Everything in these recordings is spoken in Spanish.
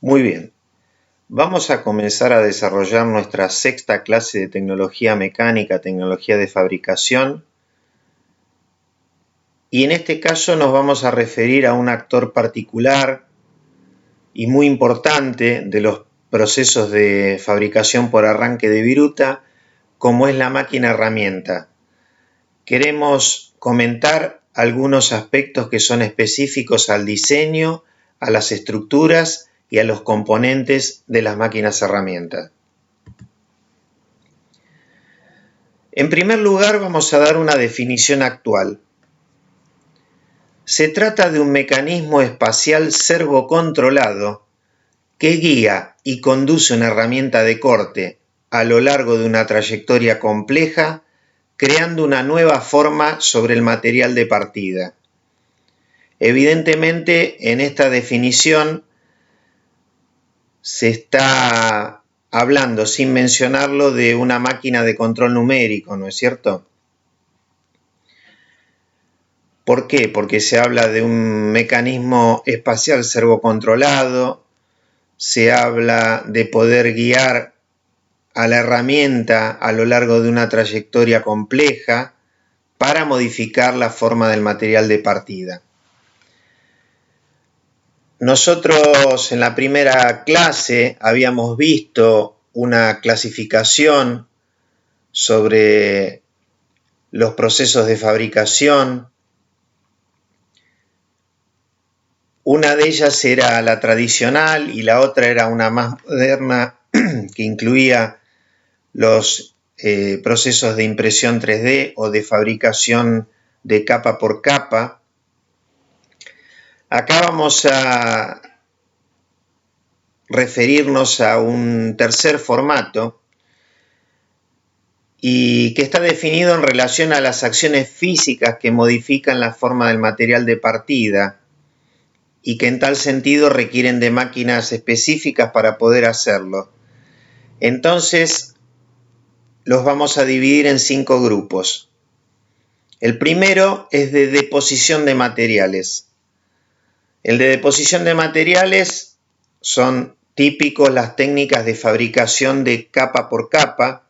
Muy bien, vamos a comenzar a desarrollar nuestra sexta clase de tecnología mecánica, tecnología de fabricación. Y en este caso nos vamos a referir a un actor particular y muy importante de los procesos de fabricación por arranque de viruta, como es la máquina herramienta. Queremos comentar algunos aspectos que son específicos al diseño, a las estructuras y a los componentes de las máquinas herramientas. En primer lugar, vamos a dar una definición actual. Se trata de un mecanismo espacial servocontrolado que guía y conduce una herramienta de corte a lo largo de una trayectoria compleja, creando una nueva forma sobre el material de partida. Evidentemente, en esta definición se está hablando, sin mencionarlo, de una máquina de control numérico, ¿no es cierto? ¿Por qué? Porque se habla de un mecanismo espacial servocontrolado, se habla de poder guiar a la herramienta a lo largo de una trayectoria compleja para modificar la forma del material de partida. Nosotros en la primera clase habíamos visto una clasificación sobre los procesos de fabricación. Una de ellas era la tradicional y la otra era una más moderna que incluía los procesos de impresión 3D o de fabricación de capa por capa. Acá vamos a referirnos a un tercer formato y que está definido en relación a las acciones físicas que modifican la forma del material de partida y que en tal sentido requieren de máquinas específicas para poder hacerlo. Entonces, los vamos a dividir en 5 grupos. El primero es de deposición de materiales. El de deposición de materiales son típicos las técnicas de fabricación de capa por capa,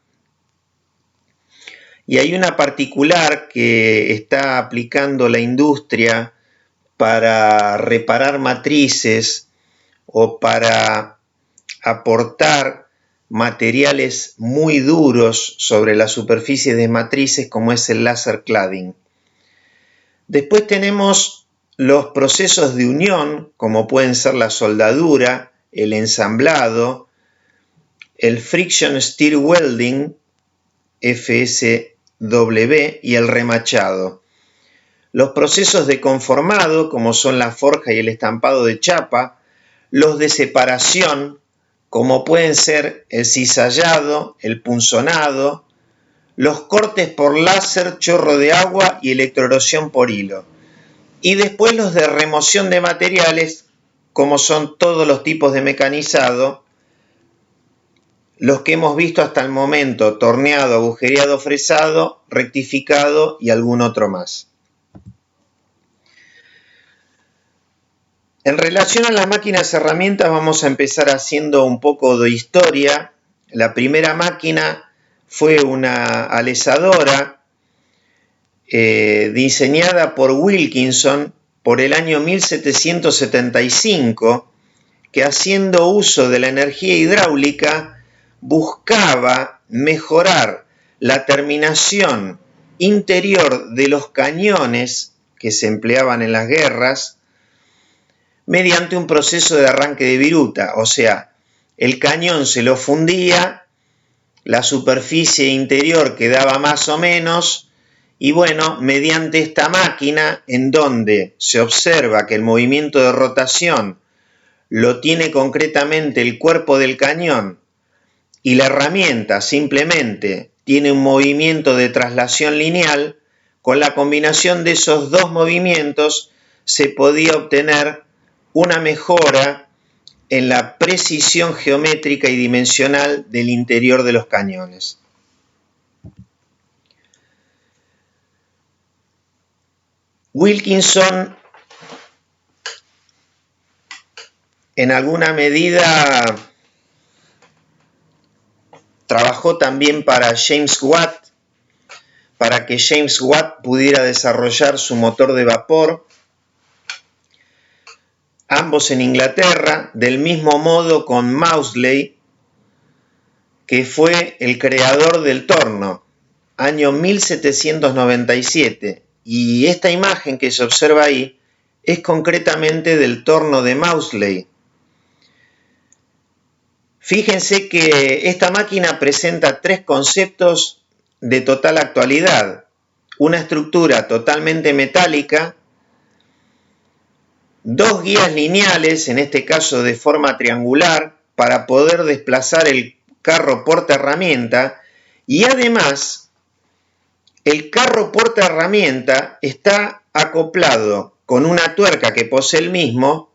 y hay una particular que está aplicando la industria para reparar matrices o para aportar materiales muy duros sobre la superficie de matrices, como es el laser cladding. Después tenemos los procesos de unión, como pueden ser la soldadura, el ensamblado, el friction stir welding, FSW, y el remachado. Los procesos de conformado, como son la forja y el estampado de chapa, los de separación, como pueden ser el cizallado, el punzonado, los cortes por láser, chorro de agua y electroerosión por hilo. Y después los de remoción de materiales, como son todos los tipos de mecanizado, los que hemos visto hasta el momento: torneado, agujereado, fresado, rectificado y algún otro más. En relación a las máquinas herramientas, vamos a empezar haciendo un poco de historia. La primera máquina fue una alisadora diseñada por Wilkinson por el año 1775, que, haciendo uso de la energía hidráulica, buscaba mejorar la terminación interior de los cañones que se empleaban en las guerras mediante un proceso de arranque de viruta. O sea, el cañón se lo fundía, la superficie interior quedaba más o menos, y bueno, mediante esta máquina, en donde se observa que el movimiento de rotación lo tiene concretamente el cuerpo del cañón y la herramienta simplemente tiene un movimiento de traslación lineal, con la combinación de esos dos movimientos se podía obtener una mejora en la precisión geométrica y dimensional del interior de los cañones. Wilkinson, en alguna medida trabajó también para James Watt, para que James Watt pudiera desarrollar su motor de vapor, ambos en Inglaterra, del mismo modo con Maudslay, que fue el creador del torno, año 1797, y esta imagen que se observa ahí es concretamente del torno de Maudslay. Fíjense que esta máquina presenta tres conceptos de total actualidad: una estructura totalmente metálica, dos guías lineales, en este caso de forma triangular, para poder desplazar el carro portaherramienta, y además el carro portaherramienta está acoplado con una tuerca que posee el mismo,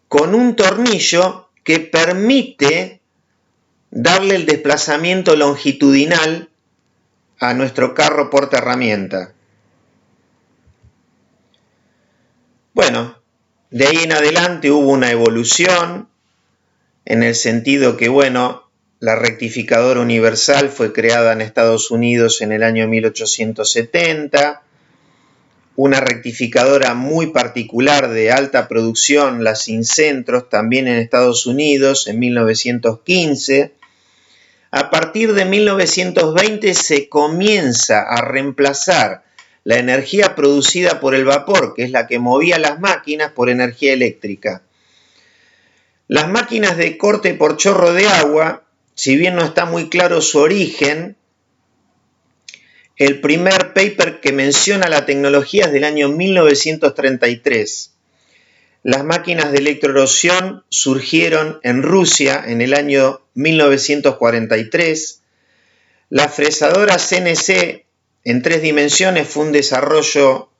con un tornillo que permite darle el desplazamiento longitudinal a nuestro carro portaherramienta. Bueno, de ahí en adelante hubo una evolución en el sentido que, bueno, la rectificadora universal fue creada en Estados Unidos en el año 1870, una rectificadora muy particular de alta producción, la Sincentros, también en Estados Unidos en 1915. A partir de 1920 se comienza a reemplazar la energía producida por el vapor, que es la que movía las máquinas, por energía eléctrica. Las máquinas de corte por chorro de agua, si bien no está muy claro su origen, el primer paper que menciona la tecnología es del año 1933. Las máquinas de electroerosión surgieron en Rusia en el año 1943. La fresadora CNC en 3 dimensiones fue un desarrollo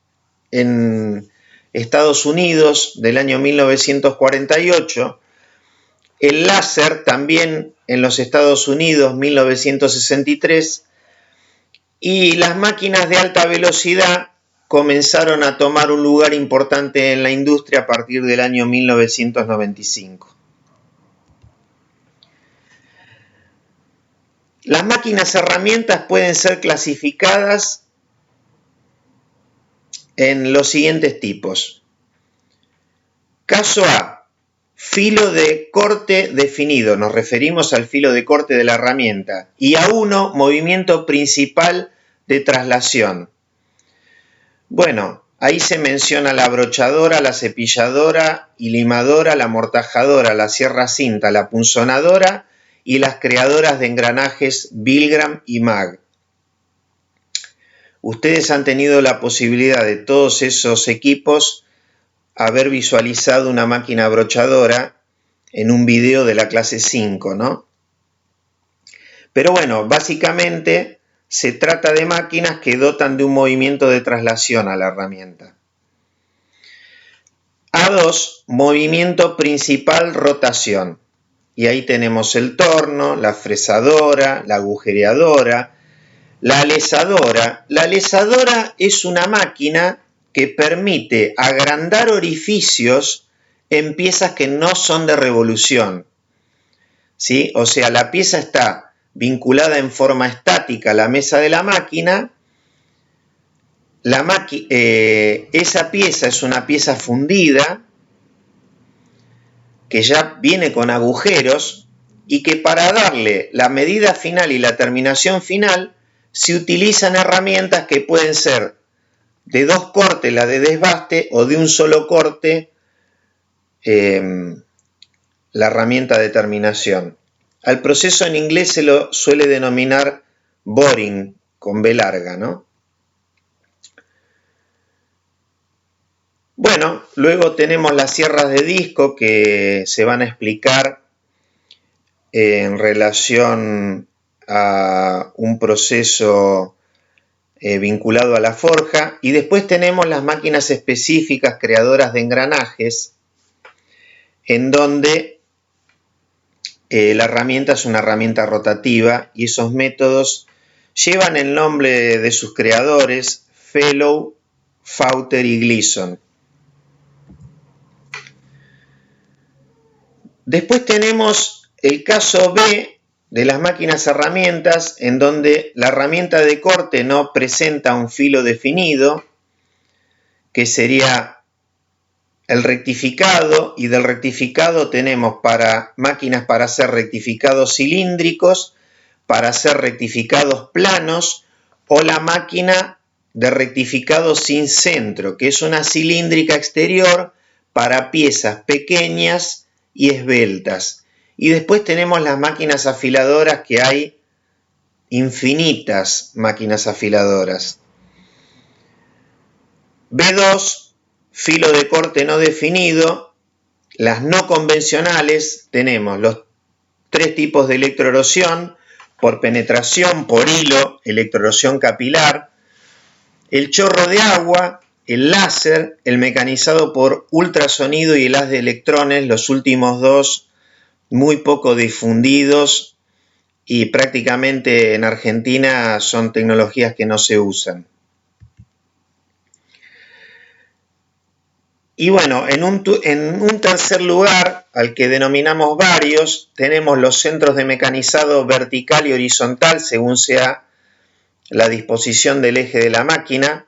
en Estados Unidos del año 1948. El láser también en los Estados Unidos, 1963. Y las máquinas de alta velocidad comenzaron a tomar un lugar importante en la industria a partir del año 1995. Las máquinas herramientas pueden ser clasificadas en los siguientes tipos. Caso A, filo de corte definido, nos referimos al filo de corte de la herramienta. Y A1, movimiento principal de traslación. Bueno, ahí se menciona la abrochadora, la cepilladora y limadora, la amortajadora, la sierra cinta, la punzonadora y las creadoras de engranajes Bilgram y Mag. Ustedes han tenido la posibilidad de todos esos equipos haber visualizado una máquina abrochadora en un video de la clase 5, ¿no? Pero bueno, básicamente se trata de máquinas que dotan de un movimiento de traslación a la herramienta. A2, movimiento principal, rotación. Y ahí tenemos el torno, la fresadora, la agujereadora, la alisadora. La alisadora es una máquina que permite agrandar orificios en piezas que no son de revolución, ¿sí? O sea, la pieza está vinculada en forma estática a la mesa de la máquina. Esa pieza es una pieza fundida que ya viene con agujeros y que para darle la medida final y la terminación final se utilizan herramientas que pueden ser de 2 cortes, la de desbaste, o de un solo corte, la herramienta de terminación. Al proceso en inglés se lo suele denominar boring, con B larga, ¿no? Bueno, luego tenemos las sierras de disco que se van a explicar en relación a un proceso vinculado a la forja, y después tenemos las máquinas específicas creadoras de engranajes, en donde la herramienta es una herramienta rotativa y esos métodos llevan el nombre de sus creadores, Fellow, Fauter y Gleason. Después tenemos el caso B de las máquinas herramientas, en donde la herramienta de corte no presenta un filo definido, que sería el rectificado, y del rectificado tenemos para máquinas para hacer rectificados cilíndricos, para hacer rectificados planos, o la máquina de rectificado sin centro, que es una cilíndrica exterior para piezas pequeñas y esbeltas. Y después tenemos las máquinas afiladoras, que hay infinitas máquinas afiladoras. B2, filo de corte no definido. Las no convencionales, tenemos los 3 tipos de electroerosión: por penetración, por hilo, electroerosión capilar, el chorro de agua, el láser, el mecanizado por ultrasonido y el haz de electrones, los últimos dos muy poco difundidos y prácticamente en Argentina son tecnologías que no se usan. Y bueno, en un tercer lugar, al que denominamos varios, tenemos los centros de mecanizado vertical y horizontal, según sea la disposición del eje de la máquina.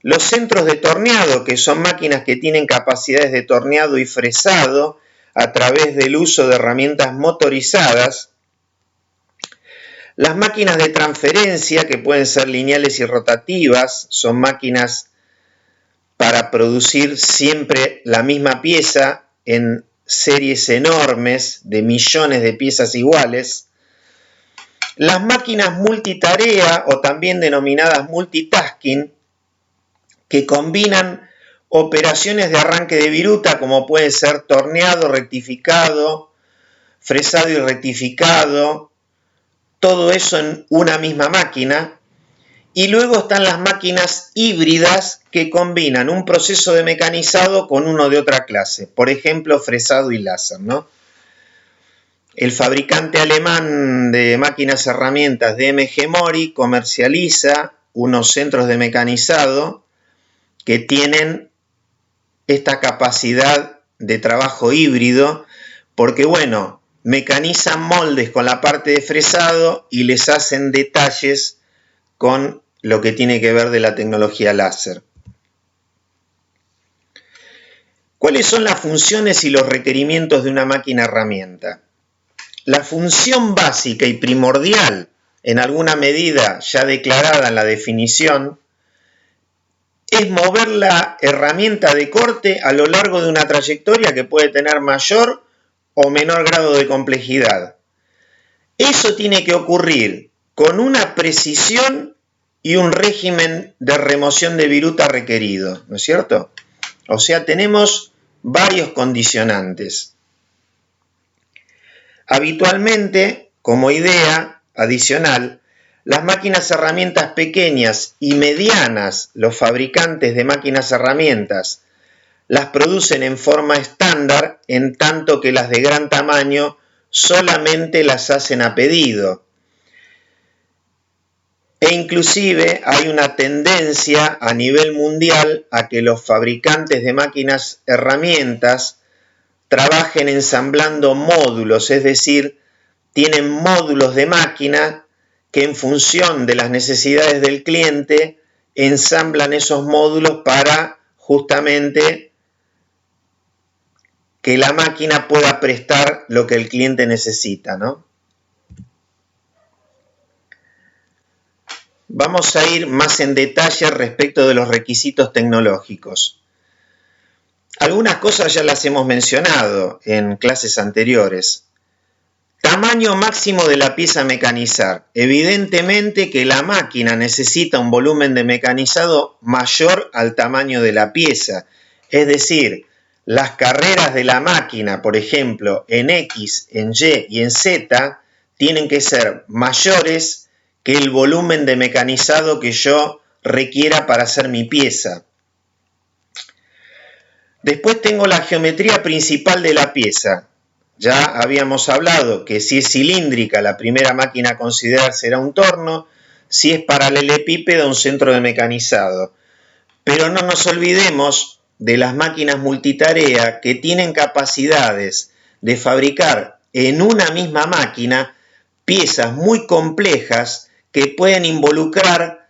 Los centros de torneado, que son máquinas que tienen capacidades de torneado y fresado a través del uso de herramientas motorizadas. Las máquinas de transferencia, que pueden ser lineales y rotativas, son máquinas para producir siempre la misma pieza en series enormes de millones de piezas iguales. Las máquinas multitarea, o también denominadas multitasking, que combinan operaciones de arranque de viruta, como puede ser torneado, rectificado, fresado y rectificado, todo eso en una misma máquina. Y luego están las máquinas híbridas, que combinan un proceso de mecanizado con uno de otra clase, por ejemplo, fresado y láser, ¿no? El fabricante alemán de máquinas herramientas DMG Mori comercializa unos centros de mecanizado que tienen esta capacidad de trabajo híbrido, porque bueno, mecanizan moldes con la parte de fresado y les hacen detalles con lo que tiene que ver de la tecnología láser. ¿Cuáles son las funciones y los requerimientos de una máquina herramienta? La función básica y primordial, en alguna medida ya declarada en la definición, es mover la herramienta de corte a lo largo de una trayectoria que puede tener mayor o menor grado de complejidad. Eso tiene que ocurrir con una precisión y un régimen de remoción de viruta requerido, ¿no es cierto? O sea, tenemos varios condicionantes. Habitualmente, como idea adicional, las máquinas herramientas pequeñas y medianas, los fabricantes de máquinas herramientas, las producen en forma estándar, en tanto que las de gran tamaño solamente las hacen a pedido. E inclusive hay una tendencia a nivel mundial a que los fabricantes de máquinas herramientas trabajen ensamblando módulos, es decir, tienen módulos de máquina que en función de las necesidades del cliente ensamblan esos módulos para justamente que la máquina pueda prestar lo que el cliente necesita, ¿no? Vamos a ir más en detalle respecto de los requisitos tecnológicos. Algunas cosas ya las hemos mencionado en clases anteriores. Tamaño máximo de la pieza a mecanizar. Evidentemente que la máquina necesita un volumen de mecanizado mayor al tamaño de la pieza. Es decir, las carreras de la máquina, por ejemplo, en X, en Y y en Z, tienen que ser mayores que el volumen de mecanizado que yo requiera para hacer mi pieza. Después tengo la geometría principal de la pieza. Ya habíamos hablado que si es cilíndrica, la primera máquina a considerar será un torno, si es paralelepípedo, un centro de mecanizado. Pero no nos olvidemos de las máquinas multitarea, que tienen capacidades de fabricar en una misma máquina piezas muy complejas que pueden involucrar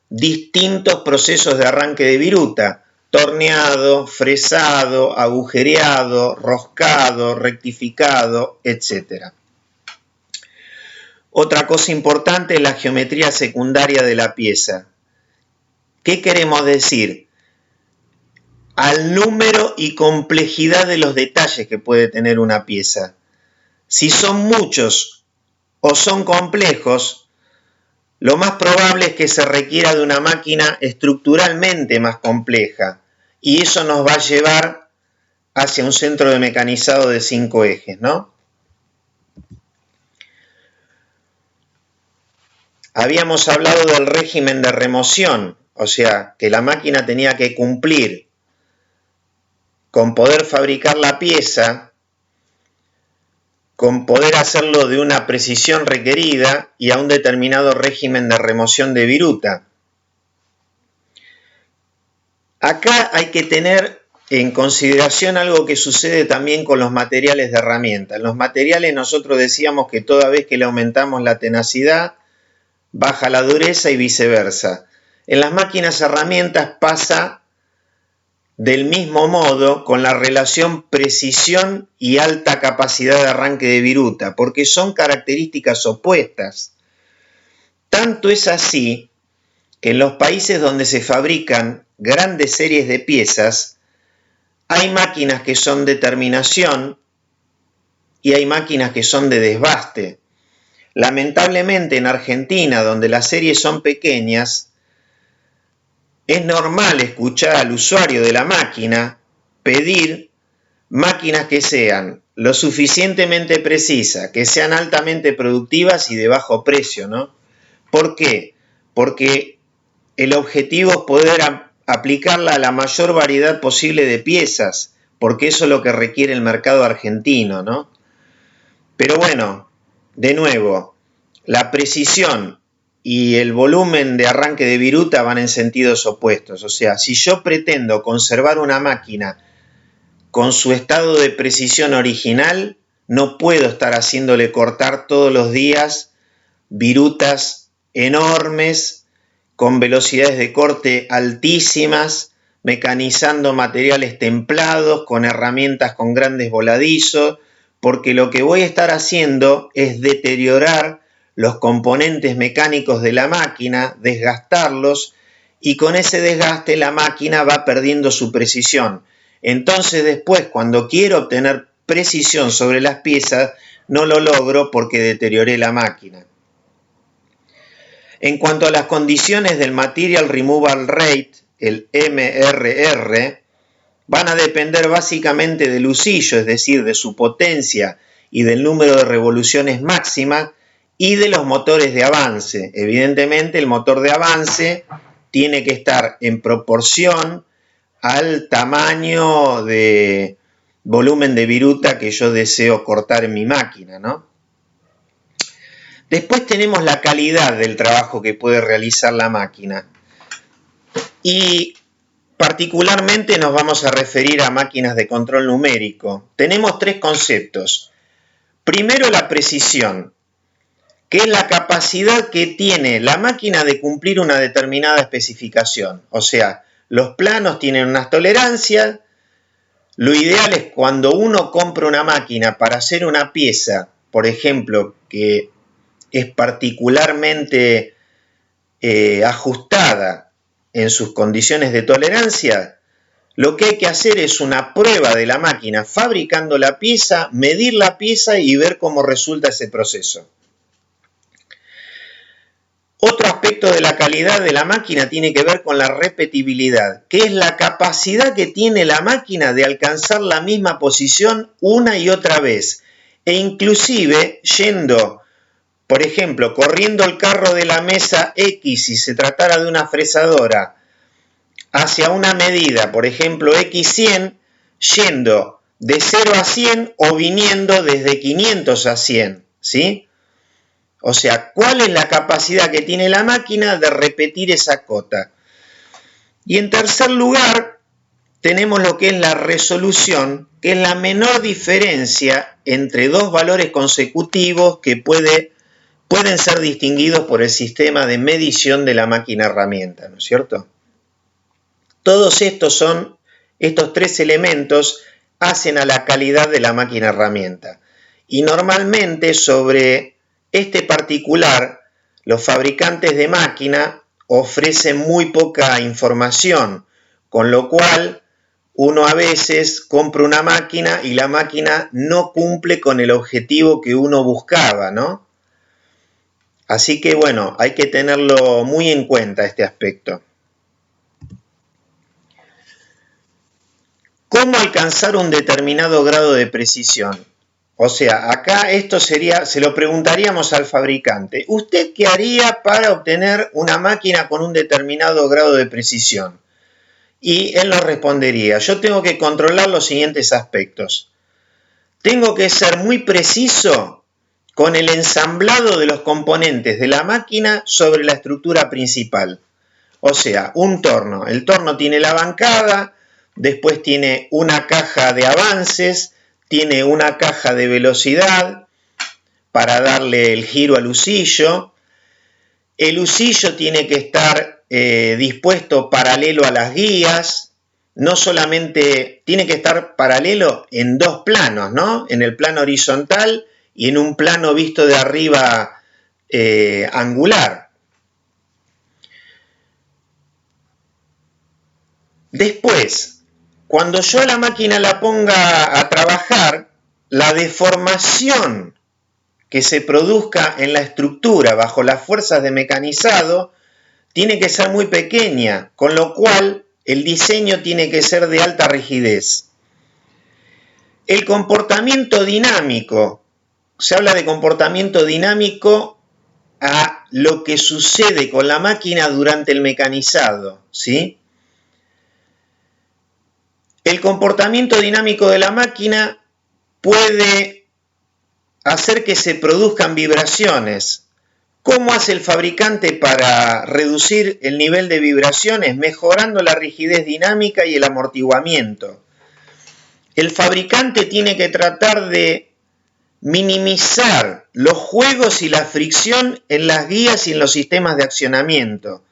distintos procesos de arranque de viruta: torneado, fresado, agujereado, roscado, rectificado, etc. Otra cosa importante es la geometría secundaria de la pieza. ¿Qué queremos decir? Al número y complejidad de los detalles que puede tener una pieza. Si son muchos o son complejos, lo más probable es que se requiera de una máquina estructuralmente más compleja, y eso nos va a llevar hacia un centro de mecanizado de 5 ejes, ¿no? Habíamos hablado del régimen de remoción, o sea, que la máquina tenía que cumplir con poder fabricar la pieza, con poder hacerlo de una precisión requerida y a un determinado régimen de remoción de viruta. Acá hay que tener en consideración algo que sucede también con los materiales de herramienta. En los materiales nosotros decíamos que toda vez que le aumentamos la tenacidad, baja la dureza y viceversa. En las máquinas herramientas pasa del mismo modo con la relación precisión y alta capacidad de arranque de viruta, porque son características opuestas. Tanto es así que en los países donde se fabrican grandes series de piezas, hay máquinas que son de terminación y hay máquinas que son de desbaste. Lamentablemente en Argentina, donde las series son pequeñas, es normal escuchar al usuario de la máquina pedir máquinas que sean lo suficientemente precisas, que sean altamente productivas y de bajo precio, ¿no? ¿Por qué? Porque el objetivo es poder aplicarla a la mayor variedad posible de piezas, porque eso es lo que requiere el mercado argentino, ¿no? Pero bueno, de nuevo, la precisión y el volumen de arranque de viruta van en sentidos opuestos. O sea, si yo pretendo conservar una máquina con su estado de precisión original, no puedo estar haciéndole cortar todos los días virutas enormes, con velocidades de corte altísimas, mecanizando materiales templados, con herramientas con grandes voladizos, porque lo que voy a estar haciendo es deteriorar los componentes mecánicos de la máquina, desgastarlos, y con ese desgaste la máquina va perdiendo su precisión. Entonces después, cuando quiero obtener precisión sobre las piezas, no lo logro porque deterioré la máquina. En cuanto a las condiciones del Material Removal Rate, el MRR, van a depender básicamente del usillo, es decir, de su potencia y del número de revoluciones máximas, y de los motores de avance. Evidentemente, el motor de avance tiene que estar en proporción al tamaño de volumen de viruta que yo deseo cortar en mi máquina, ¿no? Después tenemos la calidad del trabajo que puede realizar la máquina. Y particularmente nos vamos a referir a máquinas de control numérico. Tenemos 3 conceptos. Primero, la precisión, que es la capacidad que tiene la máquina de cumplir una determinada especificación. O sea, los planos tienen unas tolerancias. Lo ideal es cuando uno compra una máquina para hacer una pieza, por ejemplo, que es particularmente ajustada en sus condiciones de tolerancia, lo que hay que hacer es una prueba de la máquina fabricando la pieza, medir la pieza y ver cómo resulta ese proceso. Otro aspecto de la calidad de la máquina tiene que ver con la repetibilidad, que es la capacidad que tiene la máquina de alcanzar la misma posición una y otra vez, e inclusive yendo, por ejemplo, corriendo el carro de la mesa X, si se tratara de una fresadora, hacia una medida, por ejemplo, X100, yendo de 0 a 100 o viniendo desde 500 a 100, ¿sí? O sea, ¿cuál es la capacidad que tiene la máquina de repetir esa cota? Y en tercer lugar, tenemos lo que es la resolución, que es la menor diferencia entre dos valores consecutivos que pueden ser distinguidos por el sistema de medición de la máquina herramienta, ¿no es cierto? Todos estos tres elementos hacen a la calidad de la máquina herramienta. Y normalmente sobre este particular, los fabricantes de máquina ofrecen muy poca información, con lo cual uno a veces compra una máquina y la máquina no cumple con el objetivo que uno buscaba, ¿no? Así que bueno, hay que tenerlo muy en cuenta este aspecto. ¿Cómo alcanzar un determinado grado de precisión? O sea, acá esto sería, se lo preguntaríamos al fabricante. ¿Usted qué haría para obtener una máquina con un determinado grado de precisión? Y él nos respondería, yo tengo que controlar los siguientes aspectos. Tengo que ser muy preciso con el ensamblado de los componentes de la máquina sobre la estructura principal. O sea, un torno. El torno tiene la bancada, después tiene una caja de avances, tiene una caja de velocidad para darle el giro al husillo. El husillo tiene que estar dispuesto paralelo a las guías, no solamente tiene que estar paralelo en dos planos, ¿no? En el plano horizontal y en un plano visto de arriba angular. Después, cuando yo a la máquina la ponga a trabajar, la deformación que se produzca en la estructura bajo las fuerzas de mecanizado tiene que ser muy pequeña, con lo cual el diseño tiene que ser de alta rigidez. El comportamiento dinámico, se habla de comportamiento dinámico a lo que sucede con la máquina durante el mecanizado, ¿sí? El comportamiento dinámico de la máquina puede hacer que se produzcan vibraciones. ¿Cómo hace el fabricante para reducir el nivel de vibraciones? Mejorando la rigidez dinámica y el amortiguamiento. El fabricante tiene que tratar de minimizar los juegos y la fricción en las guías y en los sistemas de accionamiento.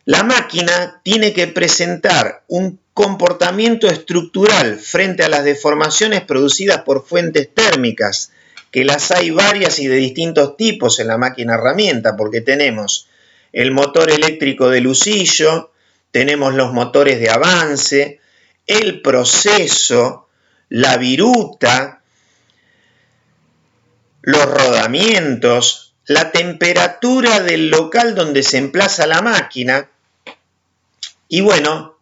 La máquina tiene que presentar un comportamiento estructural frente a las deformaciones producidas por fuentes térmicas, que las hay varias y de distintos tipos en la máquina herramienta, porque tenemos el motor eléctrico del husillo, tenemos los motores de avance, el proceso, la viruta, los rodamientos, la temperatura del local donde se emplaza la máquina. Y bueno,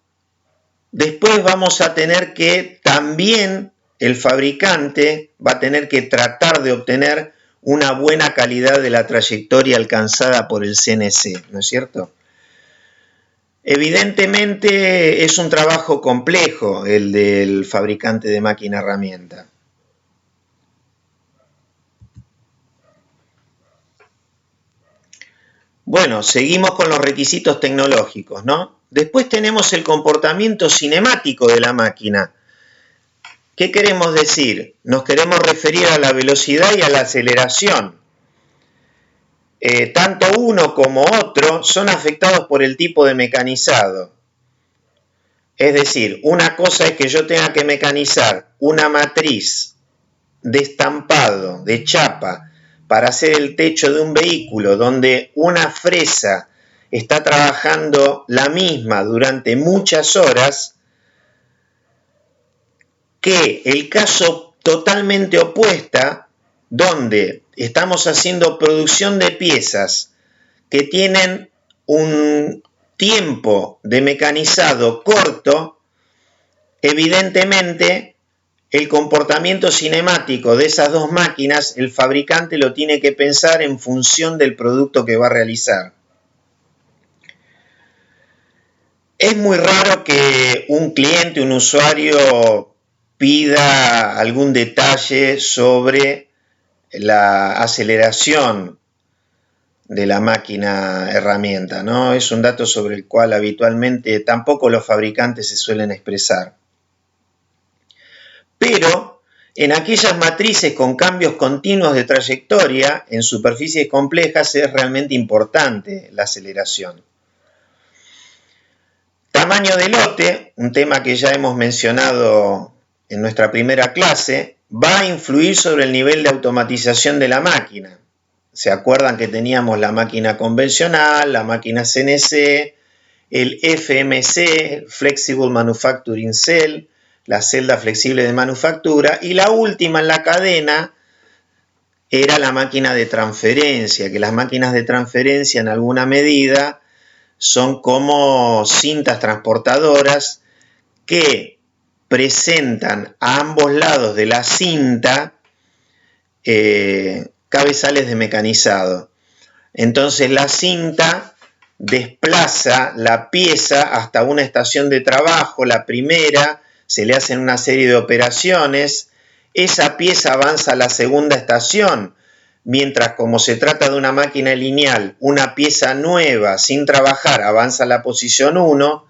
después vamos a tener que también el fabricante va a tener que tratar de obtener una buena calidad de la trayectoria alcanzada por el CNC, ¿no es cierto? Evidentemente es un trabajo complejo el del fabricante de máquina herramienta. Bueno, seguimos con los requisitos tecnológicos, ¿no? Después tenemos el comportamiento cinemático de la máquina. ¿Qué queremos decir? Nos queremos referir a la velocidad y a la aceleración. Tanto uno como otro son afectados por el tipo de mecanizado. Es decir, una cosa es que yo tenga que mecanizar una matriz de estampado, de chapa, para hacer el techo de un vehículo donde una fresa está trabajando la misma durante muchas horas, que el caso totalmente opuesta, donde estamos haciendo producción de piezas que tienen un tiempo de mecanizado corto, evidentemente el comportamiento cinemático de esas dos máquinas, el fabricante lo tiene que pensar en función del producto que va a realizar. Es muy raro que un cliente, un usuario, pida algún detalle sobre la aceleración de la máquina herramienta, ¿no? Es un dato sobre el cual habitualmente tampoco los fabricantes se suelen expresar. Pero en aquellas matrices con cambios continuos de trayectoria en superficies complejas es realmente importante la aceleración. Tamaño de lote, un tema que ya hemos mencionado en nuestra primera clase, va a influir sobre el nivel de automatización de la máquina. ¿Se acuerdan que teníamos la máquina convencional, la máquina CNC, el FMC, Flexible Manufacturing Cell, la celda flexible de manufactura, y la última en la cadena era la máquina de transferencia, que las máquinas de transferencia en alguna medida son como cintas transportadoras que presentan a ambos lados de la cinta cabezales de mecanizado. Entonces la cinta desplaza la pieza hasta una estación de trabajo, la primera, se le hacen una serie de operaciones, esa pieza avanza a la segunda estación, mientras como se trata de una máquina lineal, una pieza nueva sin trabajar avanza a la posición 1,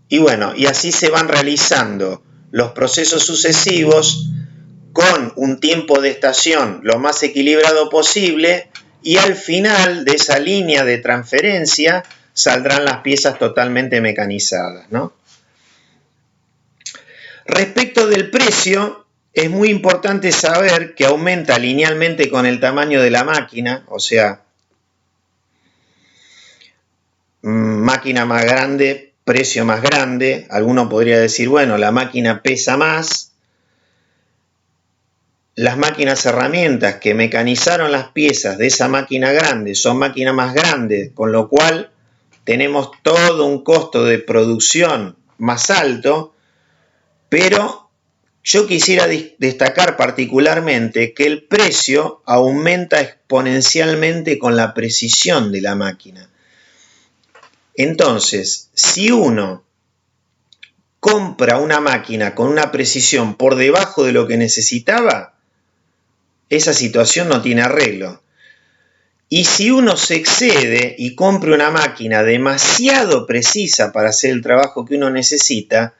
y bueno, y así se van realizando los procesos sucesivos con un tiempo de estación lo más equilibrado posible, y al final de esa línea de transferencia saldrán las piezas totalmente mecanizadas, ¿no? Respecto del precio, es muy importante saber que aumenta linealmente con el tamaño de la máquina, o sea, máquina más grande, precio más grande. Alguno podría decir, bueno, la máquina pesa más. Las máquinas herramientas que mecanizaron las piezas de esa máquina grande son máquinas más grandes, con lo cual tenemos todo un costo de producción más alto, pero yo quisiera destacar particularmente que el precio aumenta exponencialmente con la precisión de la máquina. Entonces, si uno compra una máquina con una precisión por debajo de lo que necesitaba, esa situación no tiene arreglo. Y si uno se excede y compra una máquina demasiado precisa para hacer el trabajo que uno necesita,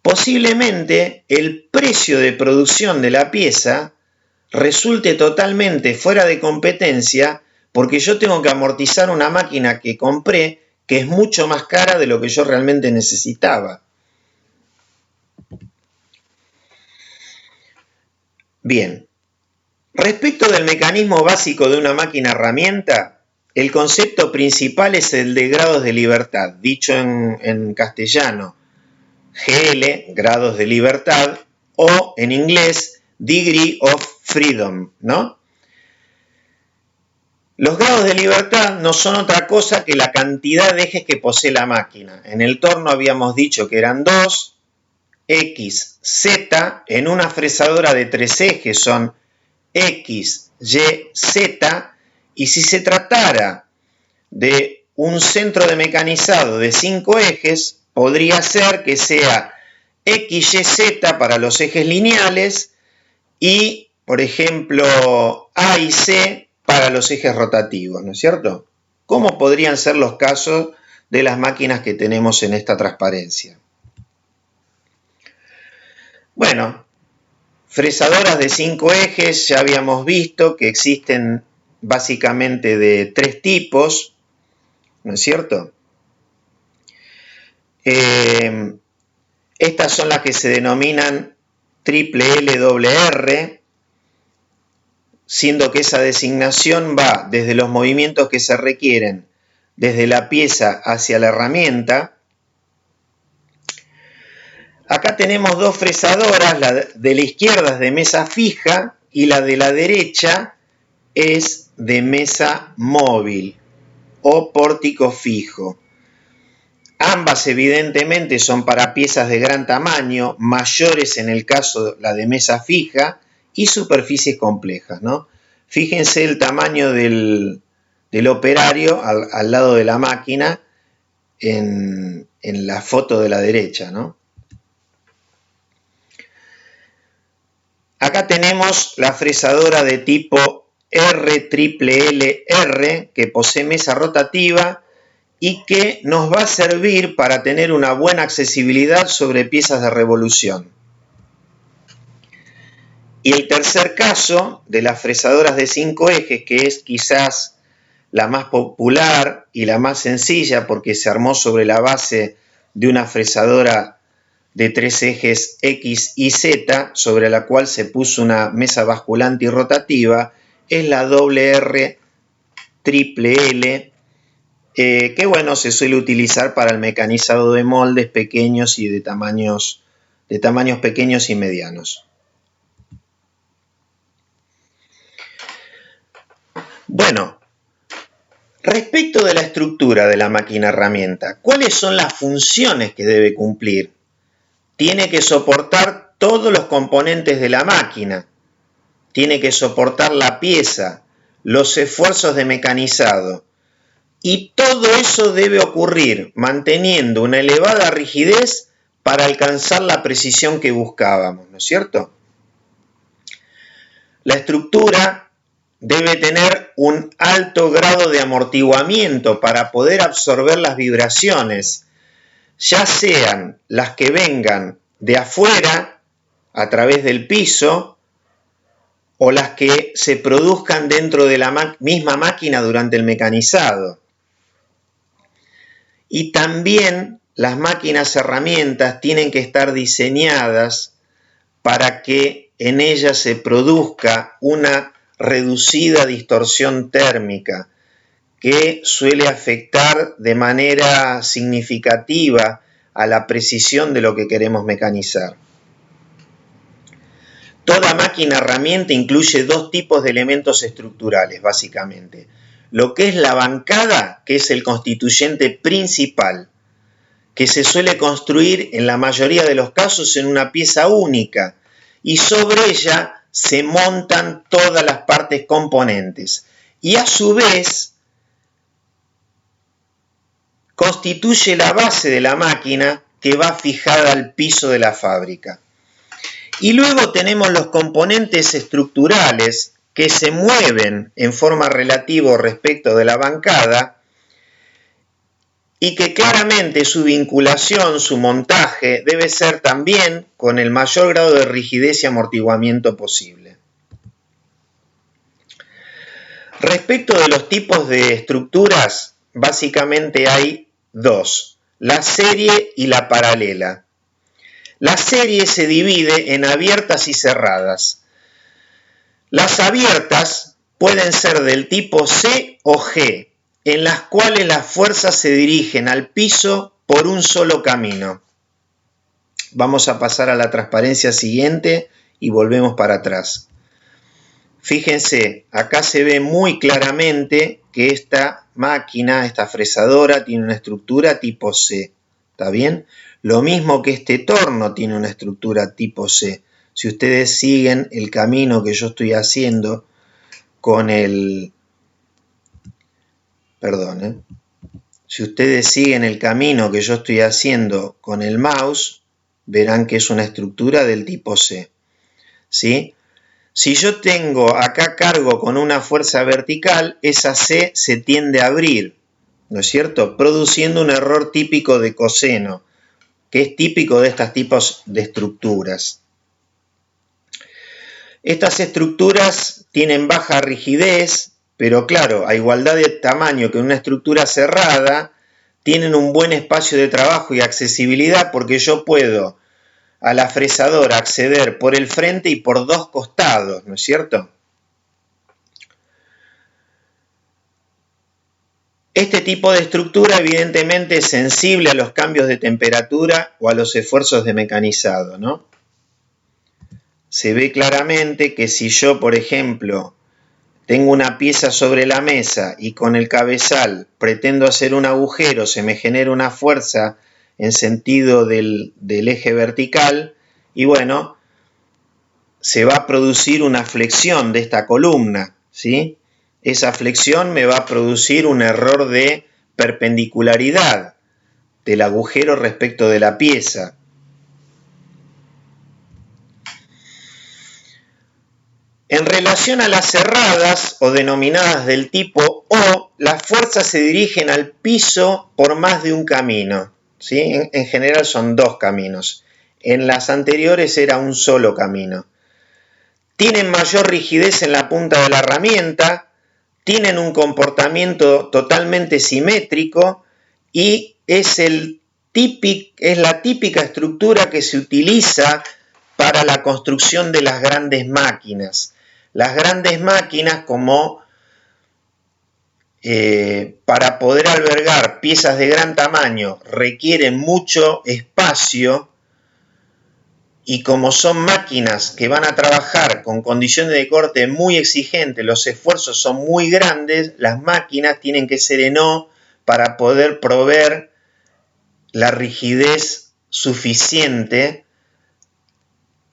posiblemente el precio de producción de la pieza resulte totalmente fuera de competencia, porque yo tengo que amortizar una máquina que compré que es mucho más cara de lo que yo realmente necesitaba. Bien. Respecto del mecanismo básico de una máquina herramienta, el concepto principal es el de grados de libertad, dicho en castellano, GL, grados de libertad, o en inglés, degree of freedom, ¿no? Los grados de libertad no son otra cosa que la cantidad de ejes que posee la máquina. En el torno habíamos dicho que eran 2, X, Z, en una fresadora de 3 ejes son X, Y, Z, y si se tratara de un centro de mecanizado de 5 ejes, podría ser que sea X, Y, Z para los ejes lineales y, por ejemplo, A y C para los ejes rotativos, ¿no es cierto? ¿Cómo podrían ser los casos de las máquinas que tenemos en esta transparencia? Bueno, fresadoras de 5 ejes, ya habíamos visto que existen básicamente de 3 tipos, ¿no es cierto? Estas son las que se denominan triple LRR, siendo que esa designación va desde los movimientos que se requieren desde la pieza hacia la herramienta. Acá tenemos dos fresadoras, la de la izquierda es de mesa fija y la de la derecha es de mesa móvil o pórtico fijo. Ambas evidentemente son para piezas de gran tamaño, mayores en el caso la de mesa fija y superficies complejas, ¿no? Fíjense el tamaño del operario al lado de la máquina en la foto de la derecha, ¿no? Acá tenemos la fresadora de tipo RLLR, que posee mesa rotativa y que nos va a servir para tener una buena accesibilidad sobre piezas de revolución. Y el tercer caso de las fresadoras de 5 ejes, que es quizás la más popular y la más sencilla porque se armó sobre la base de una fresadora de 3 ejes X y Z, sobre la cual se puso una mesa basculante y rotativa, es la WR triple L, que bueno, se suele utilizar para el mecanizado de moldes pequeños y de tamaños pequeños y medianos. Bueno, respecto de la estructura de la máquina herramienta, ¿cuáles son las funciones que debe cumplir? Tiene que soportar todos los componentes de la máquina, tiene que soportar la pieza, los esfuerzos de mecanizado, y todo eso debe ocurrir manteniendo una elevada rigidez para alcanzar la precisión que buscábamos, ¿no es cierto? La estructura debe tener un alto grado de amortiguamiento para poder absorber las vibraciones, ya sean las que vengan de afuera a través del piso o las que se produzcan dentro de la misma máquina durante el mecanizado. Y también las máquinas herramientas tienen que estar diseñadas para que en ellas se produzca una reducida distorsión térmica que suele afectar de manera significativa a la precisión de lo que queremos mecanizar. Toda máquina herramienta incluye dos tipos de elementos estructurales, básicamente. Lo que es la bancada, que es el constituyente principal, que se suele construir en la mayoría de los casos en una pieza única, y sobre ella se montan todas las partes componentes. Y a su vez, constituye la base de la máquina que va fijada al piso de la fábrica. Y luego tenemos los componentes estructurales que se mueven en forma relativa respecto de la bancada y que claramente su vinculación, su montaje, debe ser también con el mayor grado de rigidez y amortiguamiento posible. Respecto de los tipos de estructuras, básicamente hay dos, la serie y la paralela. La serie se divide en abiertas y cerradas. Las abiertas pueden ser del tipo C o G, en las cuales las fuerzas se dirigen al piso por un solo camino. Vamos a pasar a la transparencia siguiente y volvemos para atrás. Fíjense, acá se ve muy claramente que esta máquina, esta fresadora, tiene una estructura tipo C. ¿Está bien? Lo mismo que este torno tiene una estructura tipo C. Si ustedes siguen el camino que yo estoy haciendo con el... Si ustedes siguen el camino que yo estoy haciendo con el mouse, verán que es una estructura del tipo C. ¿Sí? Si yo tengo acá cargo con una fuerza vertical, esa C se tiende a abrir, ¿no es cierto? Produciendo un error típico de coseno, que es típico de estos tipos de estructuras. Estas estructuras tienen baja rigidez, pero claro, a igualdad de tamaño que una estructura cerrada, tienen un buen espacio de trabajo y accesibilidad porque yo puedo a la fresadora acceder por el frente y por dos costados, ¿no es cierto? Este tipo de estructura evidentemente es sensible a los cambios de temperatura o a los esfuerzos de mecanizado, ¿no? Se ve claramente que si yo, por ejemplo, tengo una pieza sobre la mesa y con el cabezal pretendo hacer un agujero, se me genera una fuerza en sentido del eje vertical y bueno, se va a producir una flexión de esta columna, ¿sí? Esa flexión me va a producir un error de perpendicularidad del agujero respecto de la pieza. En relación a las cerradas o denominadas del tipo O, las fuerzas se dirigen al piso por más de un camino, ¿sí? En general son dos caminos. En las anteriores era un solo camino. Tienen mayor rigidez en la punta de la herramienta, tienen un comportamiento totalmente simétrico y es la típica estructura que se utiliza para la construcción de las grandes máquinas. Las grandes máquinas, como para poder albergar piezas de gran tamaño, requieren mucho espacio, y como son máquinas que van a trabajar con condiciones de corte muy exigentes, los esfuerzos son muy grandes, las máquinas tienen que ser en O para poder proveer la rigidez suficiente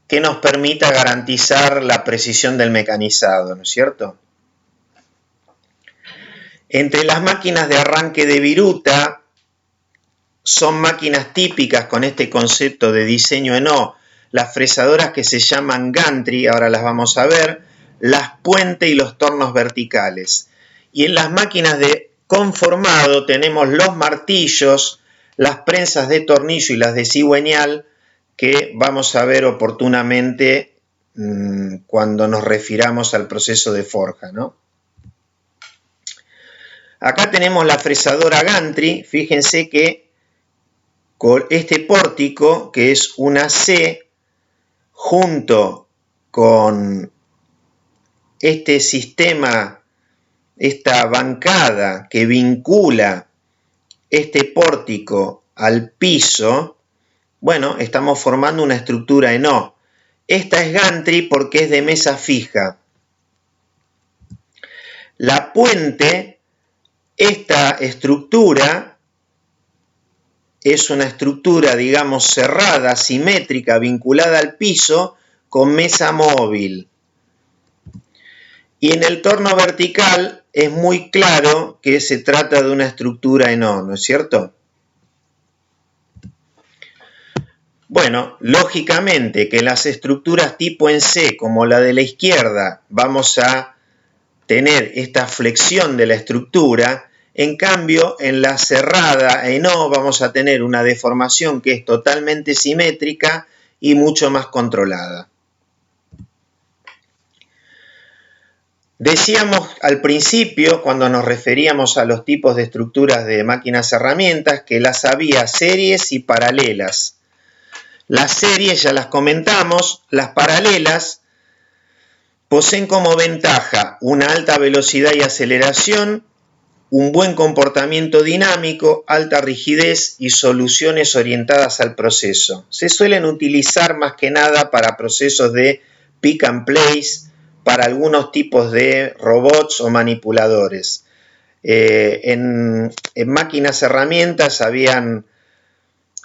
que nos permita garantizar la precisión del mecanizado, ¿no es cierto? Entre las máquinas de arranque de viruta, son máquinas típicas con este concepto de diseño en O, las fresadoras que se llaman gantry, ahora las vamos a ver, las puente y los tornos verticales. Y en las máquinas de conformado tenemos los martillos, las prensas de tornillo y las de cigüeñal, que vamos a ver oportunamente cuando nos refiramos al proceso de forja, ¿no? Acá tenemos la fresadora gantry, fíjense que con este pórtico, que es una C, junto con este sistema, esta bancada que vincula este pórtico al piso, bueno, estamos formando una estructura en O. Esta es gantry porque es de mesa fija. La puente, esta estructura, es una estructura, digamos, cerrada, simétrica, vinculada al piso, con mesa móvil. Y en el torno vertical es muy claro que se trata de una estructura en O, ¿no es cierto? Bueno, lógicamente que las estructuras tipo en C, como la de la izquierda, vamos a tener esta flexión de la estructura. En cambio, en la cerrada en O vamos a tener una deformación que es totalmente simétrica y mucho más controlada. Decíamos al principio, cuando nos referíamos a los tipos de estructuras de máquinas herramientas, que las había series y paralelas. Las series ya las comentamos, las paralelas poseen como ventaja una alta velocidad y aceleración, un buen comportamiento dinámico, alta rigidez y soluciones orientadas al proceso. Se suelen utilizar más que nada para procesos de pick and place, para algunos tipos de robots o manipuladores. En máquinas herramientas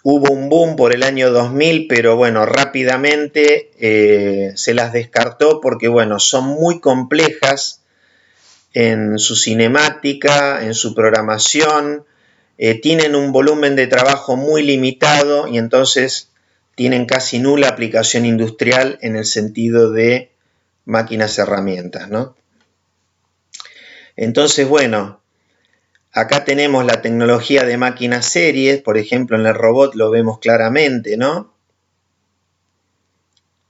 hubo un boom por el año 2000, pero bueno, rápidamente se las descartó porque bueno, son muy complejas en su cinemática, en su programación, tienen un volumen de trabajo muy limitado y entonces tienen casi nula aplicación industrial en el sentido de máquinas herramientas, ¿no? Entonces, bueno, acá tenemos la tecnología de máquinas series, por ejemplo, en el robot lo vemos claramente, ¿no?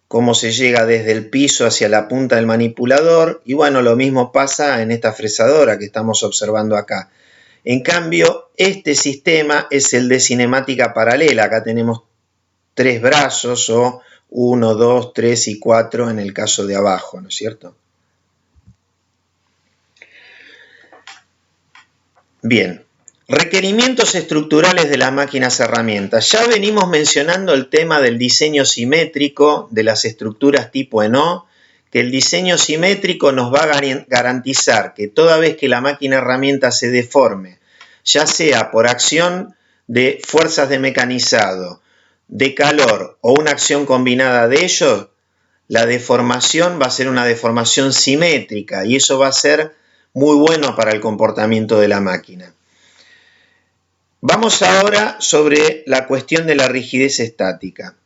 Cómo se llega desde el piso hacia la punta del manipulador, y bueno, lo mismo pasa en esta fresadora que estamos observando acá. En cambio, este sistema es el de cinemática paralela. Acá tenemos 3 brazos, o 1, 2, 3 y 4 en el caso de abajo, ¿no es cierto? Bien, requerimientos estructurales de las máquinas herramientas. Ya venimos mencionando el tema del diseño simétrico de las estructuras tipo en O, que el diseño simétrico nos va a garantizar que toda vez que la máquina herramienta se deforme, ya sea por acción de fuerzas de mecanizado, de calor o una acción combinada de ellos, la deformación va a ser una deformación simétrica y eso va a ser muy bueno para el comportamiento de la máquina. Vamos ahora sobre la cuestión de la rigidez estática.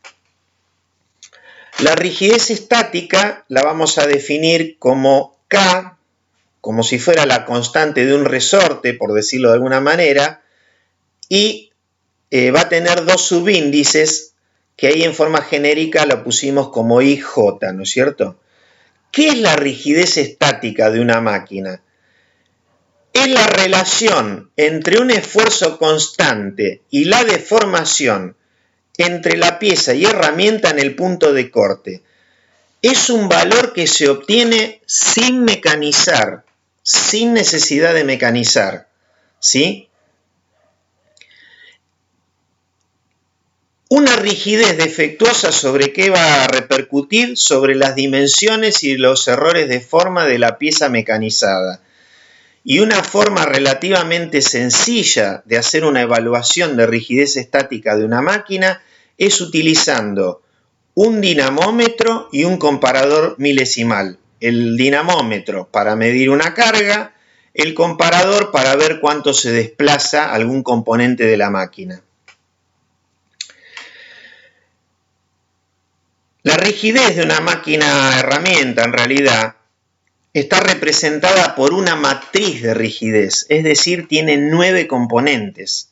La rigidez estática la vamos a definir como K, como si fuera la constante de un resorte, por decirlo de alguna manera, y va a tener dos subíndices que ahí en forma genérica lo pusimos como IJ, ¿no es cierto? ¿Qué es la rigidez estática de una máquina? Es la relación entre un esfuerzo constante y la deformación entre la pieza y herramienta en el punto de corte. Es un valor que se obtiene sin mecanizar, sin necesidad de mecanizar, ¿sí? Una rigidez defectuosa, ¿sobre qué va a repercutir? Sobre las dimensiones y los errores de forma de la pieza mecanizada. Y una forma relativamente sencilla de hacer una evaluación de rigidez estática de una máquina es utilizando un dinamómetro y un comparador milesimal. El dinamómetro para medir una carga, el comparador para ver cuánto se desplaza algún componente de la máquina. La rigidez de una máquina herramienta, en realidad, está representada por una matriz de rigidez, es decir, tiene 9 componentes.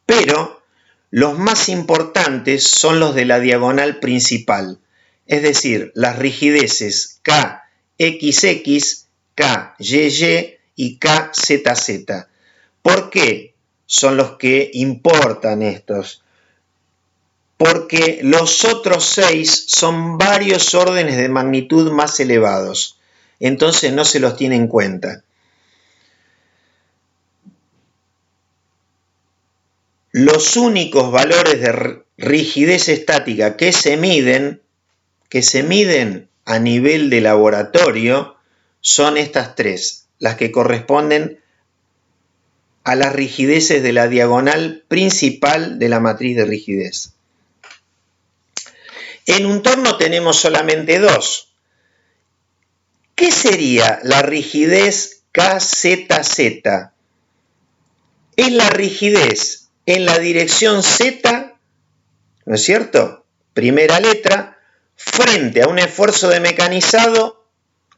Pero los más importantes son los de la diagonal principal, es decir, las rigideces KXX, KYY y KZZ. ¿Por qué son los que importan estos? Porque los otros 6 son varios órdenes de magnitud más elevados, entonces no se los tiene en cuenta. Los únicos valores de rigidez estática que se miden a nivel de laboratorio son estas 3, las que corresponden a las rigideces de la diagonal principal de la matriz de rigidez. En un torno tenemos solamente 2. ¿Qué sería la rigidez KZZ? Es la rigidez en la dirección Z, ¿no es cierto? Primera letra, frente a un esfuerzo de mecanizado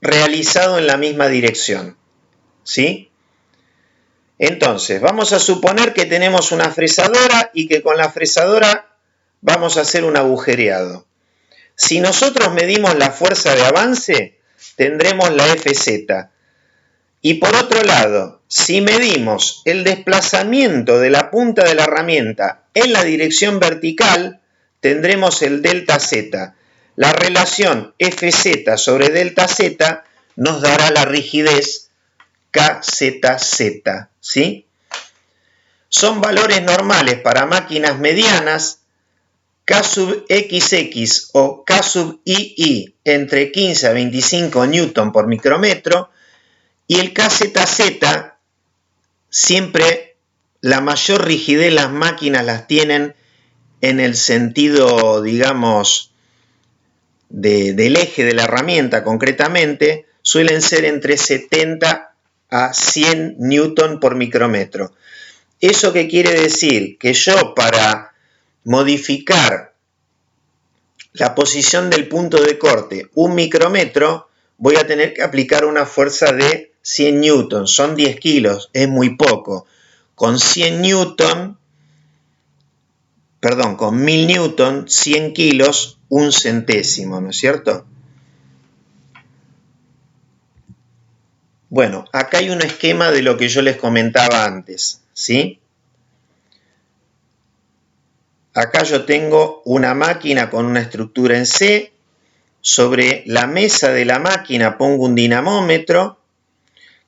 realizado en la misma dirección, ¿sí? Entonces, vamos a suponer que tenemos una fresadora y que con la fresadora vamos a hacer un agujereado. Si nosotros medimos la fuerza de avance, tendremos la FZ. Y por otro lado, si medimos el desplazamiento de la punta de la herramienta en la dirección vertical, tendremos el delta Z. La relación FZ sobre delta Z nos dará la rigidez KZZ, ¿sí? Son valores normales para máquinas medianas, K sub XX o K sub II entre 15 a 25 newton por micrometro, y el KZZ siempre la mayor rigidez las máquinas las tienen en el sentido, digamos, del eje de la herramienta concretamente, suelen ser entre 70 a 100 newton por micrometro. ¿Eso qué quiere decir? Que yo para modificar la posición del punto de corte 1 micrómetro voy a tener que aplicar una fuerza de 100 newton, son 10 kilos, es muy poco. Con 100 newton, perdón, con 1000 newton, 100 kilos, 1 centésimo, ¿no es cierto? Bueno, acá hay un esquema de lo que yo les comentaba antes, ¿sí? Acá yo tengo una máquina con una estructura en C. Sobre la mesa de la máquina pongo un dinamómetro.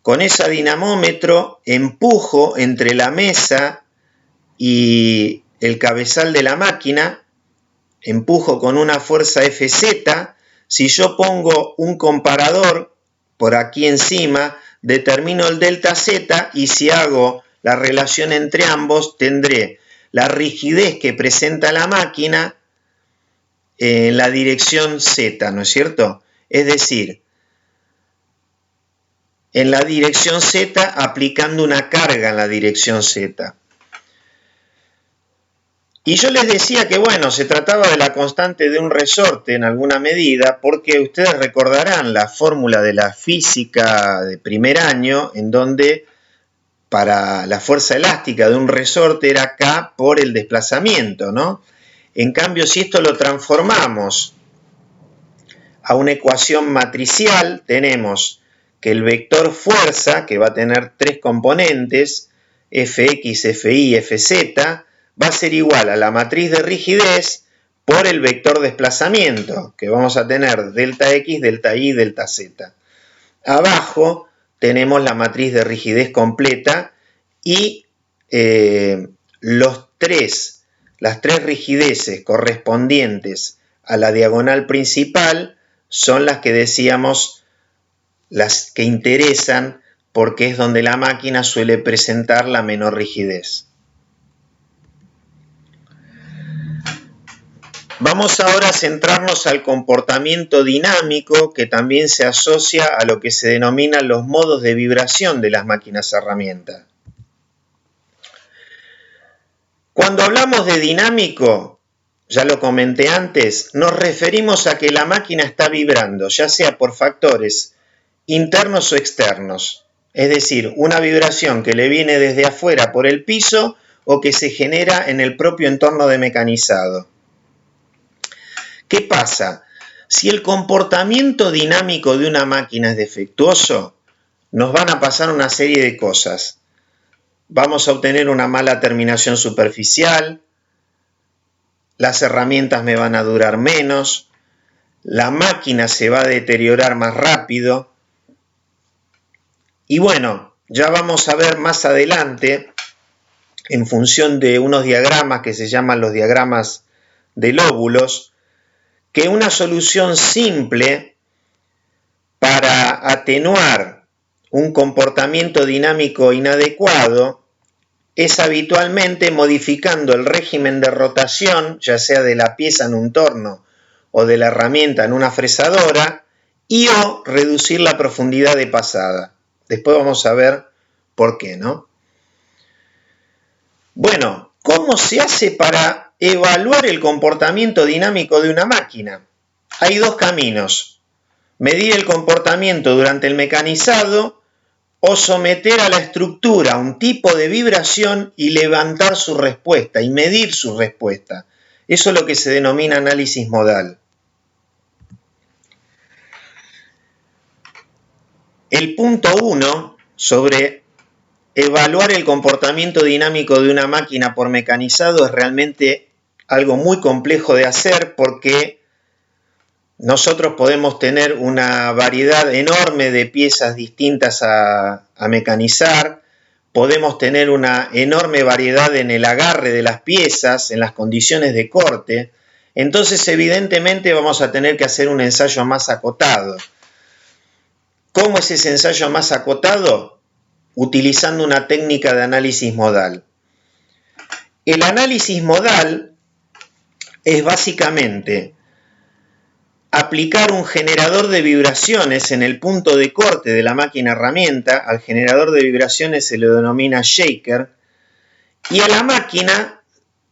Con ese dinamómetro empujo entre la mesa y el cabezal de la máquina. Empujo con una fuerza FZ. Si yo pongo un comparador por aquí encima, determino el delta Z y si hago la relación entre ambos, tendré la rigidez que presenta la máquina en la dirección Z, ¿no es cierto? Es decir, en la dirección Z aplicando una carga en la dirección Z. Y yo les decía que, bueno, se trataba de la constante de un resorte en alguna medida, porque ustedes recordarán la fórmula de la física de primer año, en donde para la fuerza elástica de un resorte era K por el desplazamiento, ¿no? En cambio, si esto lo transformamos a una ecuación matricial, tenemos que el vector fuerza, que va a tener tres componentes, Fx, Fy, Fz, va a ser igual a la matriz de rigidez por el vector desplazamiento, que vamos a tener delta X, delta Y, delta Z. Abajo tenemos la matriz de rigidez completa y las tres rigideces correspondientes a la diagonal principal son las que decíamos, las que interesan, porque es donde la máquina suele presentar la menor rigidez. Vamos ahora a centrarnos al comportamiento dinámico, que también se asocia a lo que se denominan los modos de vibración de las máquinas herramientas. Cuando hablamos de dinámico, ya lo comenté antes, nos referimos a que la máquina está vibrando, ya sea por factores internos o externos, es decir, una vibración que le viene desde afuera por el piso o que se genera en el propio entorno de mecanizado. ¿Qué pasa? Si el comportamiento dinámico de una máquina es defectuoso, nos van a pasar una serie de cosas. Vamos a obtener una mala terminación superficial, las herramientas me van a durar menos, la máquina se va a deteriorar más rápido. Y bueno, ya vamos a ver más adelante, en función de unos diagramas que se llaman los diagramas de lóbulos, que una solución simple para atenuar un comportamiento dinámico inadecuado es habitualmente modificando el régimen de rotación, ya sea de la pieza en un torno o de la herramienta en una fresadora, y o reducir la profundidad de pasada. Después vamos a ver por qué, ¿no? Bueno, ¿cómo se hace para evaluar el comportamiento dinámico de una máquina? Hay dos caminos: medir el comportamiento durante el mecanizado o someter a la estructura a un tipo de vibración y levantar su respuesta y medir su respuesta. Eso es lo que se denomina análisis modal. El punto 1 sobre evaluar el comportamiento dinámico de una máquina por mecanizado es realmente algo muy complejo de hacer, porque nosotros podemos tener una variedad enorme de piezas distintas a mecanizar, podemos tener una enorme variedad en el agarre de las piezas, en las condiciones de corte. Entonces, evidentemente, vamos a tener que hacer un ensayo más acotado. ¿Cómo es ese ensayo más acotado? Utilizando una técnica de análisis modal. El análisis modal es básicamente aplicar un generador de vibraciones en el punto de corte de la máquina herramienta. Al generador de vibraciones se le denomina shaker, y a la máquina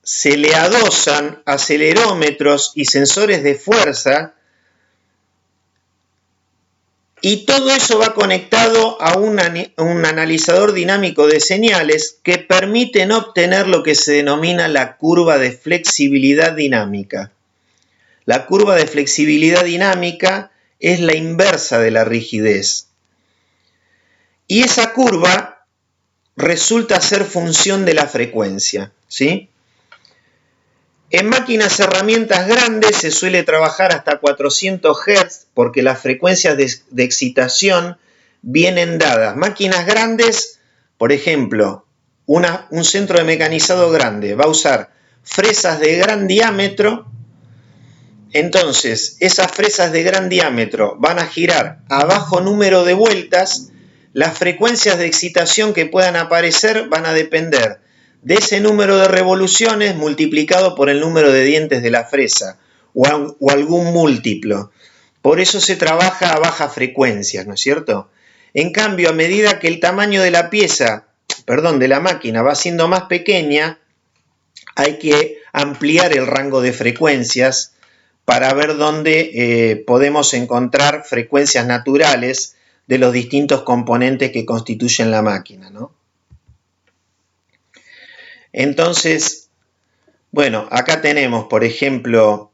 se le adosan acelerómetros y sensores de fuerza, y todo eso va conectado a un analizador dinámico de señales que permiten obtener lo que se denomina la curva de flexibilidad dinámica. La curva de flexibilidad dinámica es la inversa de la rigidez. Y esa curva resulta ser función de la frecuencia, ¿sí? En máquinas herramientas grandes se suele trabajar hasta 400 Hz porque las frecuencias de excitación vienen dadas. Máquinas grandes, por ejemplo, un centro de mecanizado grande va a usar fresas de gran diámetro. Entonces, esas fresas de gran diámetro van a girar a bajo número de vueltas. Las frecuencias de excitación que puedan aparecer van a depender de ese número de revoluciones multiplicado por el número de dientes de la fresa o algún múltiplo. Por eso se trabaja a bajas frecuencias, ¿no es cierto? En cambio, a medida que el tamaño de la máquina va siendo más pequeña, hay que ampliar el rango de frecuencias para ver dónde podemos encontrar frecuencias naturales de los distintos componentes que constituyen la máquina, ¿no? Entonces, bueno, acá tenemos, por ejemplo,